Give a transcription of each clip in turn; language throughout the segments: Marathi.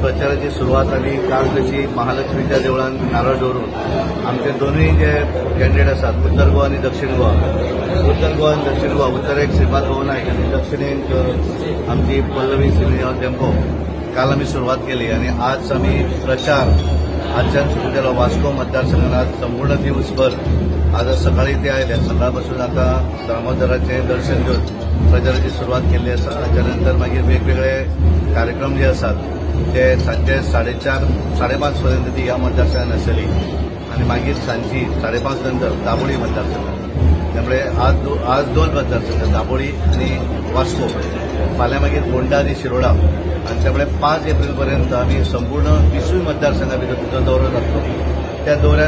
प्रचाराची सुरुवात आली काल कशी महालक्ष्मीच्या देवळान नारळ दवरून आमचे दोनूय जे कॅन्डिडेट आसात उत्तर गोवा आणि दक्षिण गोवा आणि दक्षिण गोवा उत्तरेक श्रीपाद भोव नायक आणि दक्षिणेक आमची पल्लवी श्रीनिवास डेंपो काल आम्ही सुरुवात केली आणि आज आम्ही प्रचार आजच्यान सुरू केलो वास्को मतदारसंघात आज संपूर्ण दिवसभर आज सकाळी ते आयले सकाळपासून आता दामोदराचे दर्शन घेऊन प्रचाराची सुरुवात केली आसा हाच्या नंतर मागीर वेगवेगळे कार्यक्रम जे असतात ते सांजे 4:30 पर्यंत ती ह्या मतदारसंघात आसतली आणि मागीर सांजी 5:30 नंतर दाबोळी मतदारसंघात त्यामुळे आज दोन मतदारसंघ दाबोळी आणि वास्को फाल्यां मागीर फोंडा आणि शिरोडा आणि त्यामुळे 5 एप्रिलपर्यंत आम्ही संपूर्ण 20 मतदारसंघा भितर तिचो दौरो जातलो त्या दौऱ्या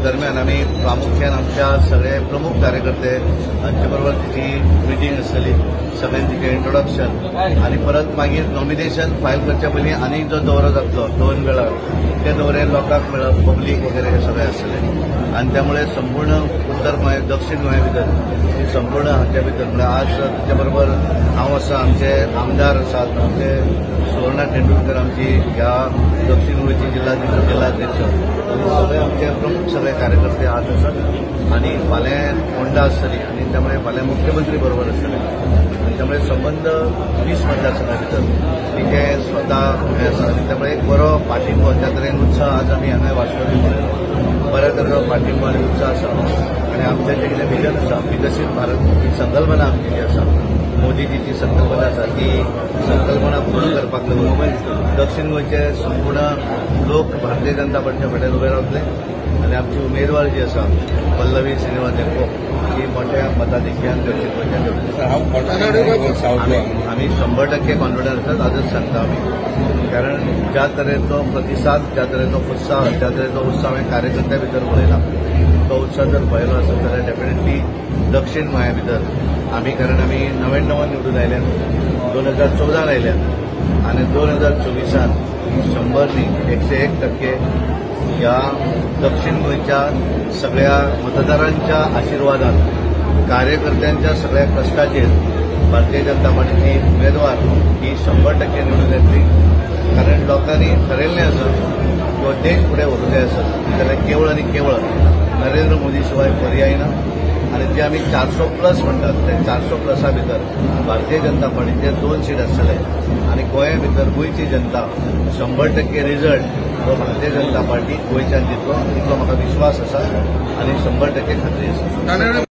दरम्यान आम्ही प्रामुख्यान आमच्या सगळे प्रमुख कार्यकर्ते हांचे बरोबर तिची मिटींग आसतली सगळ्यांनी तिचे इंट्रोडक्शन आणि परत मागीर नॉमिनेशन फायल करच्या पयलीं आनीक जो दौरो जातलो 2 वेळार ते दौरे लोकांक मेळप पब्लीक वगैरे हे सगळे आसतले आणि त्यामुळे संपूर्ण उत्तर गोंय दक्षिण गोंया भितर संपूर्ण हाच्या भितर म्हणजे आज त्याच्या बरोबर हांव आसा आमचे आमदार आसात आमचे सुवर्णा तेंडुलकर आमची ह्या दक्षिण गोंयची जिल्हाध्यक्ष सगळे आमचे प्रमुख सगळे कार्यकर्ते आज आसात आणि फाल्यां फोंडा आसतली आणि त्यामुळे फाल्यां मुख्यमंत्री बरोबर आसतले आणि त्यामुळे संबंध 20 मतदारसंघा भितर तिचे स्वता हे आसा आणि त्यामुळे एक बरो पाठिंबो त्या तरेन उत्साह आज आमी हांगा वास्कोनी पळयलो बऱ्या तरेचो पाठिंबो आनी उत्साह आसा आणि आमचे जे कितें विजन आसा विकसीत भारत ही संकल्पना आमची जी आसा मोदीजीची संकल्पना आसा ती संकल्पना पूर्ण करपाक लागून दक्षिण गोंयचे संपूर्ण लोक भारतीय जनता पार्टीच्या फाटल्यान उबे रावतले आणि आमची उमेदवार जी आसा पल्लवी श्रीनिवास डेंपो ही मोठ्या मताधिक्यान दक्षिण गोंयच्यान आमी 100% कॉन्फिडंट आसात आजच सांगता आमी कारण ज्या तरेचो प्रतिसाद ज्या तरेचो उत्साह ज्या तरेचो उत्साह हांवें कार्यकर्त्या भितर पळयला तो उत्साह जर पळयलो आसत जाल्यार डेफिनेटली दक्षिण गोंया भितर आमी कारण आमी 99 निवडून आयल्यात 2014 आयल्यात आणि 2024 100 न्ही 101% ह्या दक्षिण गोंयच्या सगळ्या मतदारांच्या आशिर्वादान कार्यकर्त्यांच्या सगळ्या कश्टाचेर भारतीय जनता पार्टीची उमेदवार ही 100% निवडून येतली कारण लोकांनी ठरयल्लें आसा किंवा देश फुडें व्हरूंक जाय आसत जाल्यार केवळ आनी केवळ नरेंद्र मोदी शिवाय पर्याय ना आणि जे आम्ही 400+ म्हणतात त्या 400+ भितर भारतीय जनता पार्टीचे 2 सीट आसतले आणि गोंया भितर गोंयची जनता 100% रिजल्ट तो भारतीय जनता पार्टी गोंयच्यान जितलो तितलो म्हाका विश्वास आसा आणि 100% खात्री आसा.